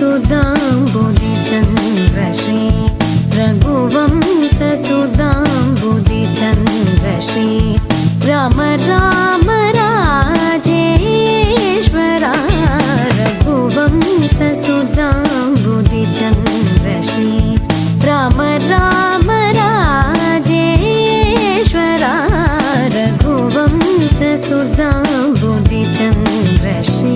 सुधाम्बुधिचन्द्रश्री रघुवंशसुधाम्बुधिचन्द्रश्री राम राम राजेश्वरा रघुवंशसुधाम्बुधिचन्द्रश्री राम राम राजेश्वरा रघुवंशसुधाम्बुधिचन्द्रश्री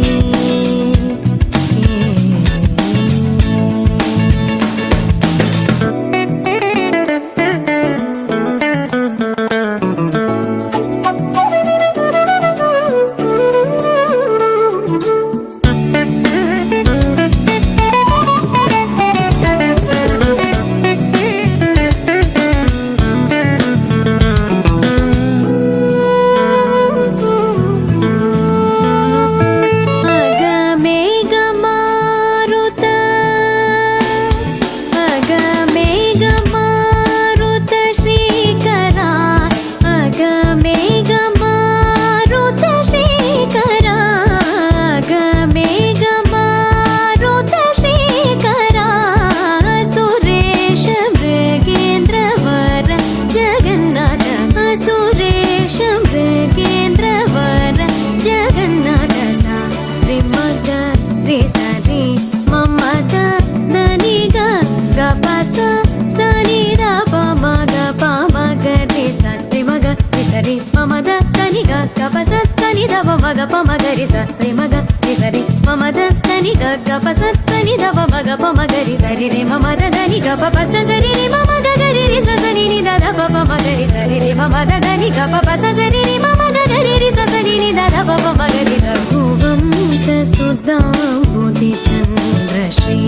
रघुवंशसुधाम्बुधिचन्द्रश्री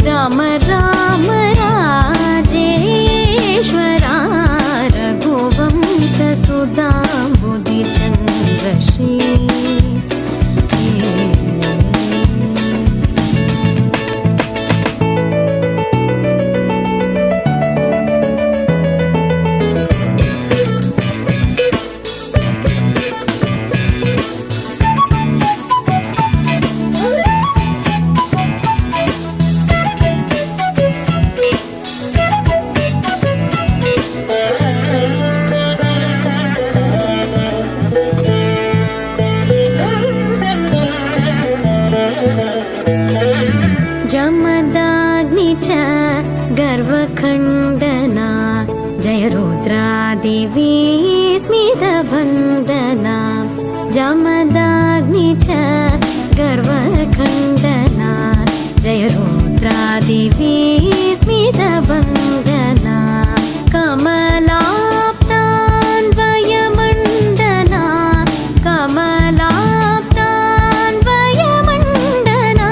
राम राम राजेश्वरा रघुवंशसुधाम्बुधिचन्द्रश्री गर्वखण्डना जय रुद्रादेवी स्मितवन्दना जमदाग्नि च गर्वखण्डना जय रुद्रादेवी स्मितवन्दना कमलाप्तान्वयमण्डना कमलाप्तान्वयमण्डना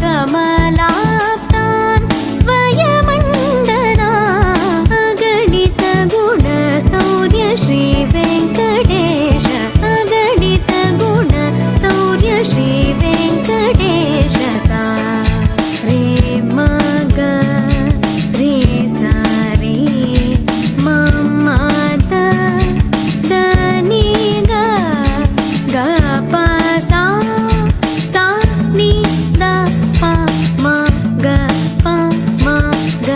कमलाप्तान्वयमण्डना अगणित गुण शौर्य श्री वेङ्कटेश अगणित गुण शौर्य श्री वेङ्कटेश सा रे मग रे सा रे मम द नी ग ग प सा सा नि द प म ग प म ग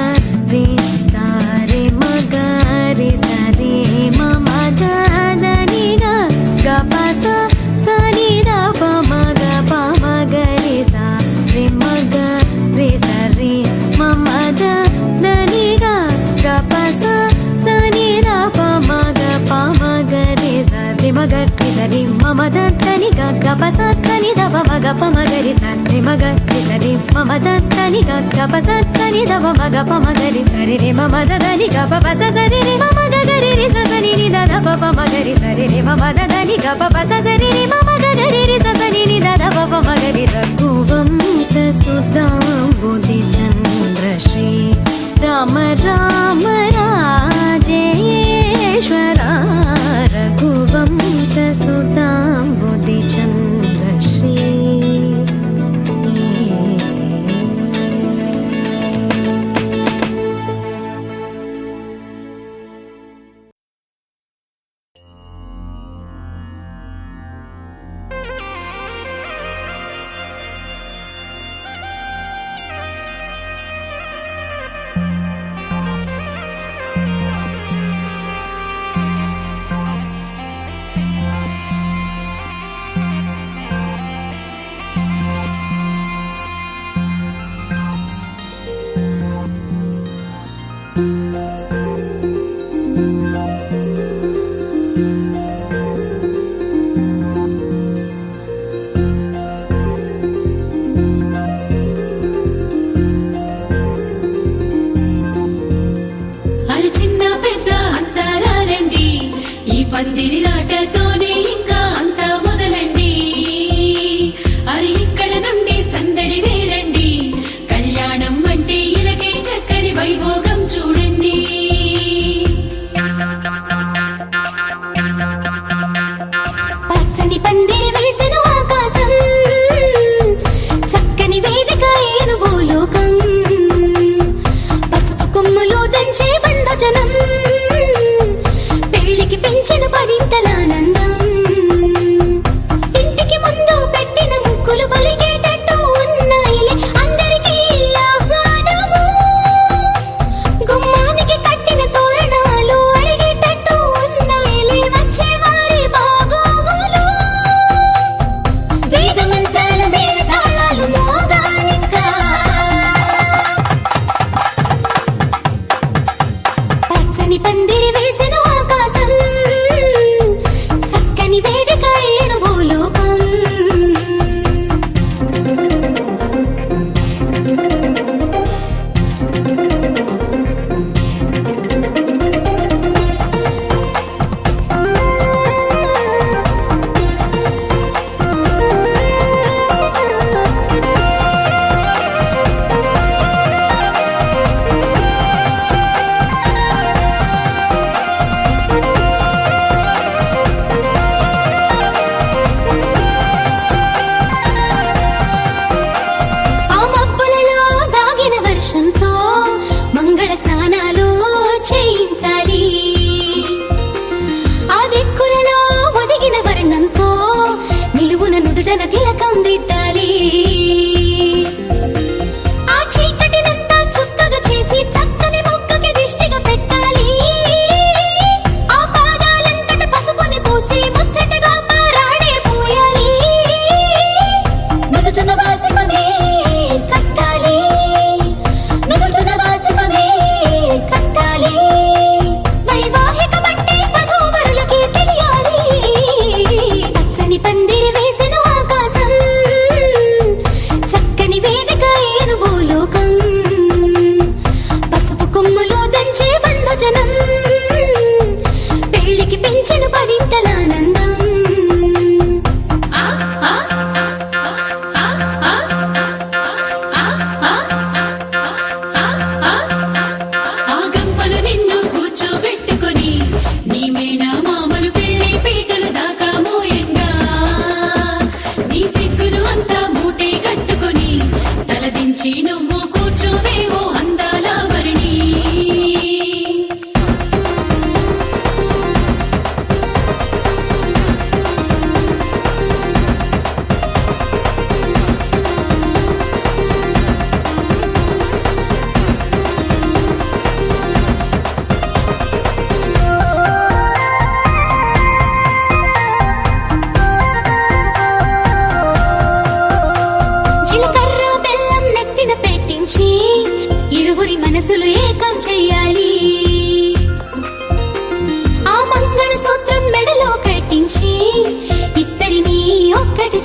रे सा रे म ग रे सा रे मम द नि ग ग प सा सा नि द प म ग प म ग रे सा रे म ग रे सा रे मम द नि ग ग प सा सा नि द प म ग प म ग रे सा रे म ग रे सा रे मम द नि ग ग प सा नि द प म ग प म ग रे सा रे म ग रे सा रे मम द नि ग ग प सा नि द प म ग प म ग रे सा रे रे मम द नि ग प प सा सा रे रे मम ग ग रे रे सा सा नि नि द प प म ग रे सा रे रे मम द नि ग प प सा सा रे रे मम ग ग रे रे सा सा नि नि द प प म ग रे रघुवंशसुधाम्बुधिचन्द्रश्री राम राम राजेश्वरा रघुवंशसुधाम्बुधिचन्द्रश्री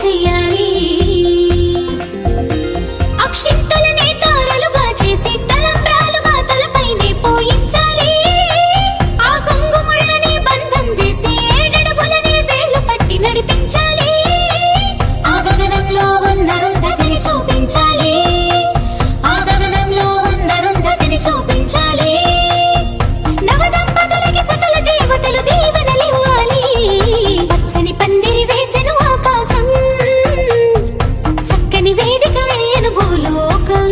చెయ్యాలి అక్షింతలనే తారలుగా చేసి తలంబ్రాలుగా తలపైనే పోయించాలి ఆ కొంగుముళ్ళని బంధం వేసి ఏడడుగులనే వేళ్ళు పట్టి నడిపించాలి ఆ గగనంలో ఉన్న రుంధతిని చూపించాలి ఆ గగనంలో ఉన్న రుంధతిని చూపించాలి నవదంపతులకి సకల దేవతలు దీవెనలివ్వాలి పచ్చని పందిరి వేసెను ఆకాశం చక్కని వేదిక అయ్యను భూలోకం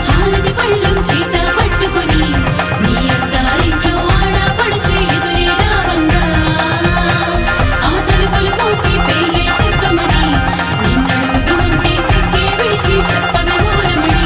హారతి పళ్ళం చేత పట్టుకొని నీ అత్తారింట్లో ఆడపడుచు ఎదురే రావంగా ఆ తలుపులు మూసి పేర్లే చెప్పమని నిన్నడుగుతూ ఉంటే సిగ్గే విడిచి చెప్పవే ఊరమణి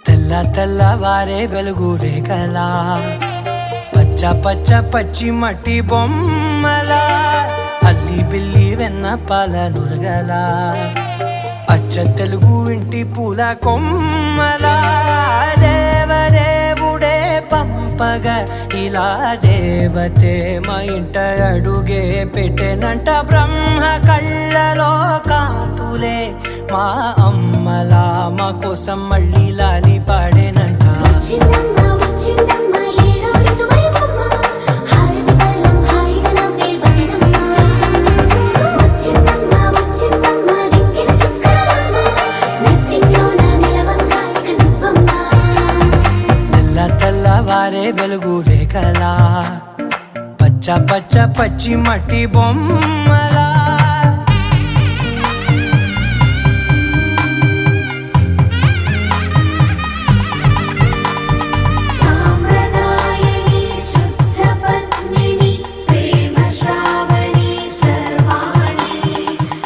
తెల్ల తెల్లవారే వెలుగు రేఖలా పచ్చ పచ్చ పచ్చి మట్టి బొమ్మలా అల్లి బిల్లి వెన్న పాల నురగలా అచ్చ తెలుగు ఇంటి పూల కొమ్మలా దేవదేవుడే పంపగా ఇలా దేవతే మా ఇంట అడుగే పెట్టెనంట బ్రహ్మ కళ్ళలో కాంతులే మా అమ్మలా మా కోసం మళ్ళీ లాలి పాడేనంట వచ్చిందమ్మ వచ్చిందమ్మ ఏడో ఋతువైవమ్మ హారతి పళ్ళం హాయిగా నవ్వే వదనమ్మ వచ్చిందమ్మ వచ్చిందమ్మ దిక్కిన చుక్కలమ్మ నెట్టింట్లోన నిలవంగా ఇక నువ్వమ్మ తెల్ల తెల్లవారే వెలుగు రేఖలా పచ్చ పచ్చ పచ్చి మట్టి బొమ్మలా సాంప్రదాయని శుద్ధ పద్మిని ప్రేమ శ్రావణి సర్వాణి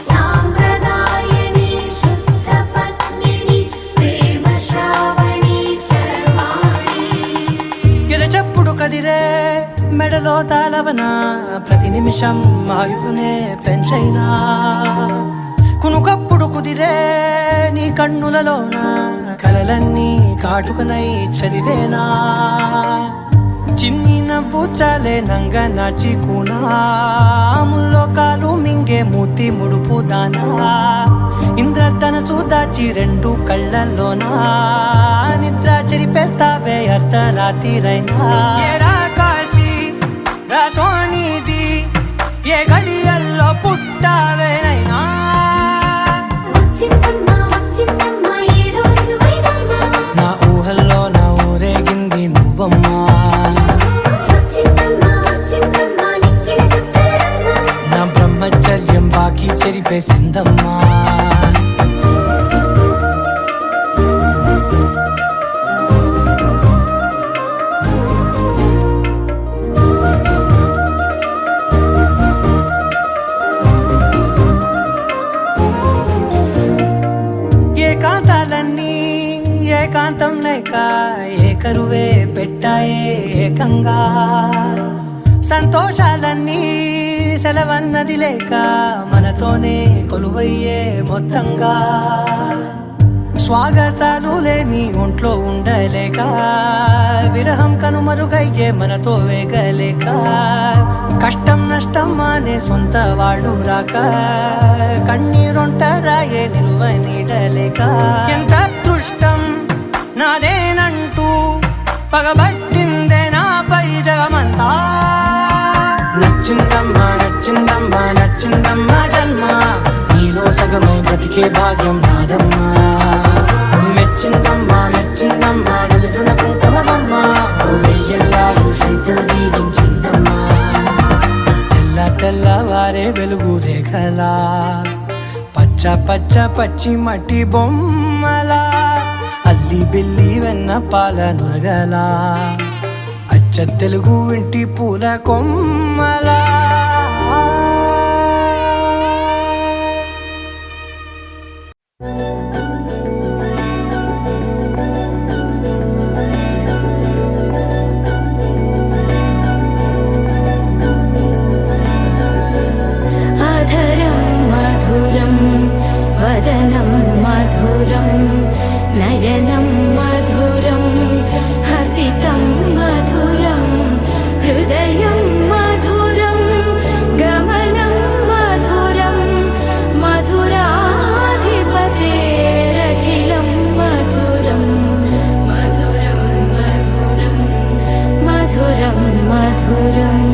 సాంప్రదాయని శుద్ధ పద్మిని ప్రేమ శ్రావణి సర్వాణి ఎరచప్పుడు కదిరే మెడలో తాళవన ప్రతి నిమిషం ఆయుధునే పెంచైనా కునుకప్పుడు కుదిరే నీ కన్నులలోన కలలన్నీ కాటుకనై చదివేనా చిన్ని నవ్వు చాలే నంగ నాచి కూనాముల్లో కాలు మింగే మూతి ముడుపు దానా ఇంద్రధనసు దాచి రెండు కళ్ళల్లోనా నిద్ర చెరిపేస్తావే అర్ధరాత్రిరైనా ఏడా కాశీ రాసోనిది ఏ గడియల్లో పుట్టావేనైనా వచ్చిందమ్మ వచ్చిందమ్మ ఏడో ఋతువైవమ్మ నా ఊహల్లో నా ఊరేగింది నువ్వమ్మా వచ్చిందమ్మ వచ్చిందమ్మ నిక్కిన చుక్కలమ్మ నా బ్రహ్మచర్యం బాకీ చెరిపేసిందమ్మా ఏకాంతాలన్నీ ఏకాంతం లేక ఏకరువే పెట్టాయే ఏకంగా సంతోషాలన్నీ సెలవన్నది లేక మనతోనే కొలువయ్యే మొత్తంగా స్వాగతాలు లేని ఒంట్లో ఉండలేక విరహం కనుమరుగయ్యే మనతో వేగలేక కష్టం నష్టం అనే సొంత వాళ్ళు రాక కన్నీరొంటరాయే నిలువ నీడలేక ఎంత అదృష్టం నాదేనంటూ పగబట్టిందే నాపై జగమంతా నచ్చిందమ్మా నచ్చిందమ్మా నచ్చిందమ్మా జన్మ నీలో సగమై బ్రతికే భాగ్యం నాదమ్మా మెచ్చిందమ్మా మెచ్చిందమ్మా నిలుతున్న కుంకుమమ్మా వెయ్యల్లా శంకరు దీవించిందమ్మా తెల్ల తెల్లవారే పచ్చ పచ్చ పచ్చి మట్టి బొమ్మల అల్లి బిల్లి వెన్న పాల నురగల అచ్చ తెలుగు ఇంటి పూల కొమ్మల अधरं मधुरं वदनं मधुरं नयनं मधुरं हसितं मधुरं हृदयं मधुरं गमनं मधुरं मधुराधिपतेरखिलं मधुरं मधुरं मधुरं मधुरं मधुरम्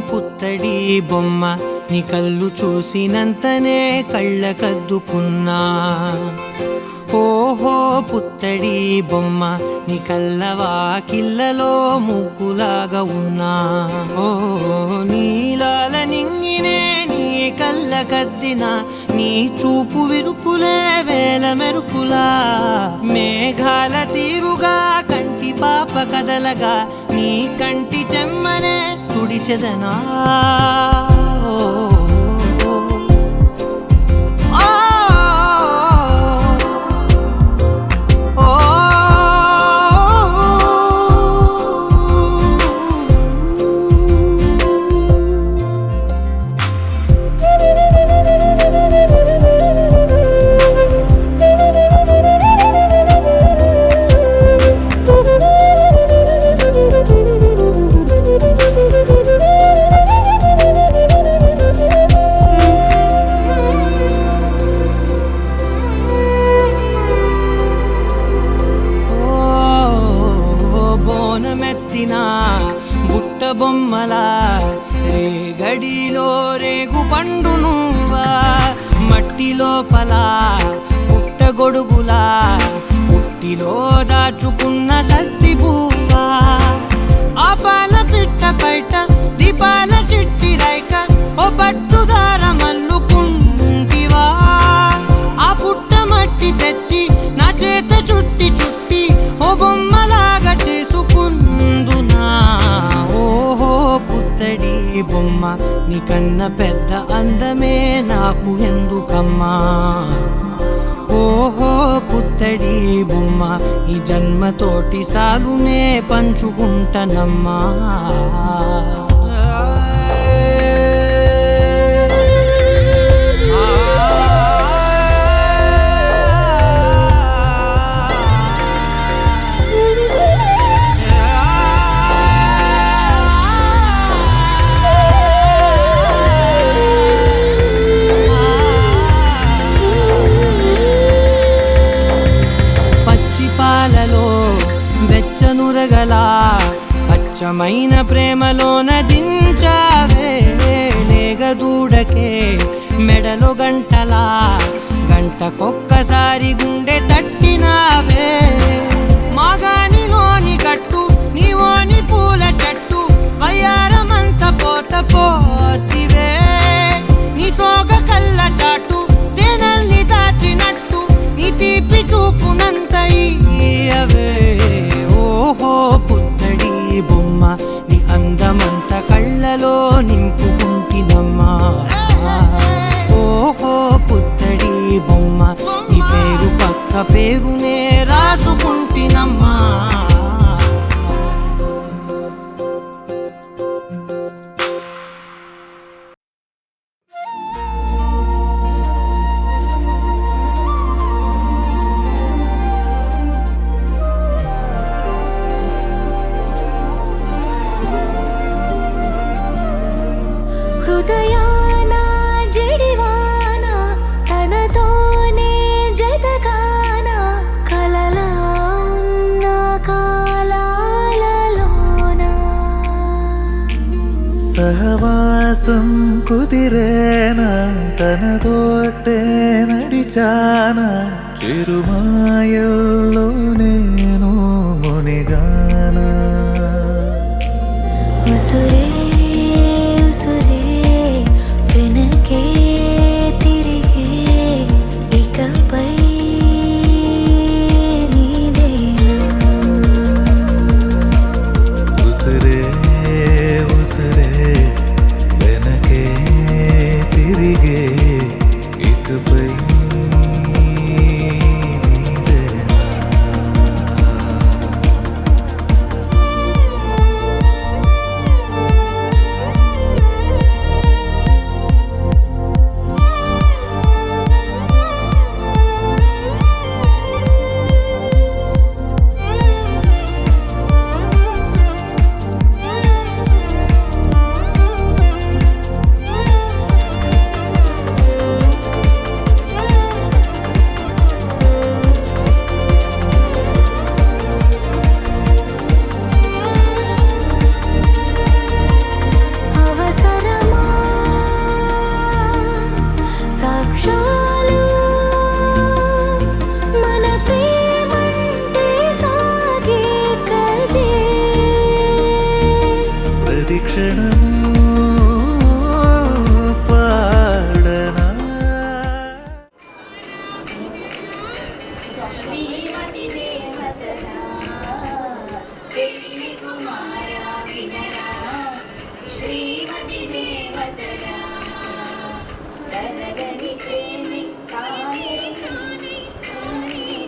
పుత్తడి బొమ్మ నీ కళ్ళు చూసినంతనే కళ్ళకద్దుకున్నా ఓహో పుత్తడి బొమ్మ నీ కళ్ళవాకిళ్ళలో ముగ్గులాగా ఉన్నా ఓ నీలాల నింగినే నీ కళ్ళకద్దిన నీ చూపు విరుపులే వేల మెరుపులా మేఘాల తీరుగా కంటి పాప కదలగా నీ కంటి చెమ్మనే తుడిచెదనా బుట్ట బొమ్మలా రేగడిలో రేగు పండు నువ్వా మట్టి లోపల పుట్ట గొడుగులా పుట్టిలో దాచుకున్న సత్తి పువ్వా ఆ పాల పిట్ట బయట దీపాల చిట్టి రైక ఓ పట్టుదార మల్లుకుంటివా ఆ పుట్ట మట్టి తెచ్చి నా చేత చుట్టి చుట్టి ఓ బొమ్మలాగా చేసుకుందునా ఓహో పుత్తడి బొమ్మ నీకన్న పెద్ద అందమే నాకు ఎందుకమ్మా ఓహో పుత్తడి బొమ్మ ఈ జన్మతోటి సాలునే పంచుకుంటనమ్మా స్వచ్ఛమైన ప్రేమలోన దించావే లేగదూడకే మెడలో గంటలా గంటకొక్కసారి గుండె తట్టినావే మాగానిలోని గట్టు నీవోని పూల చెట్టు వయ్యారమంత పోత పోస్తివే నీ సోగ కళ్ళ చాటు తేనల్ని దాచినట్టు నీ తీపి చూపునంత ఇయ్యవే ఓహో పుత్తడి బొమ్మ నీ అందమంత కళ్ళలో నింపుకుంటినమ్మా ఓహో పుత్తడి బొమ్మ నీ పేరు పక్క పేరునే రాసుకుంటినమ్మా హృదయాన జడివాన తనతోనే జతగాన కలలా ఉన్న కాలాలలోన సహవాసం కుదిరేనా తనతోటే నడిచానా చిరుమాయల్లో నేను మునిగానా ఉసురే ఉసురే వెనకే తిరిగే ఇకపై నీదేనా ఉసిరే ఉసిరే వెనకే తిరిగే ఇకపై నీదేనా అవసరమా సాక్ష్యాలు మన ప్రేమంటే సాగే కదే ప్రతిక్షణము పాడనా శ్రీమతి దేవతనా పెళ్లి కుమారా వినరా శ్రీమతి దేవతనా తనదని ప్రేమిస్తానే కానీ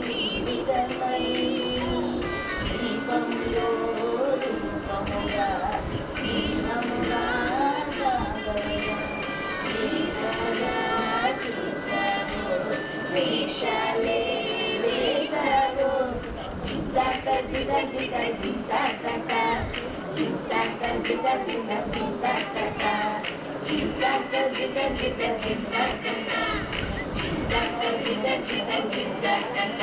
జీవితమై దీపంలో రూపముగా స్నేహముగా సాగగా ఏదోగా చూసావో వేషాలే వేసావో జిందాక జిద జిద జిందాక జిందాక జిద జిద జిందాక జిందాక జిద జిద జిందాక జిందాక జిద జిద జిందాక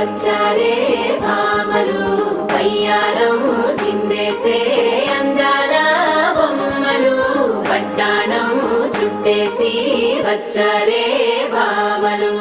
వచ్చారే భామలు వయ్యారం చిందేసే అందాల బొమ్మలు పట్టాణం చుట్టేసి వచ్చారే భామలు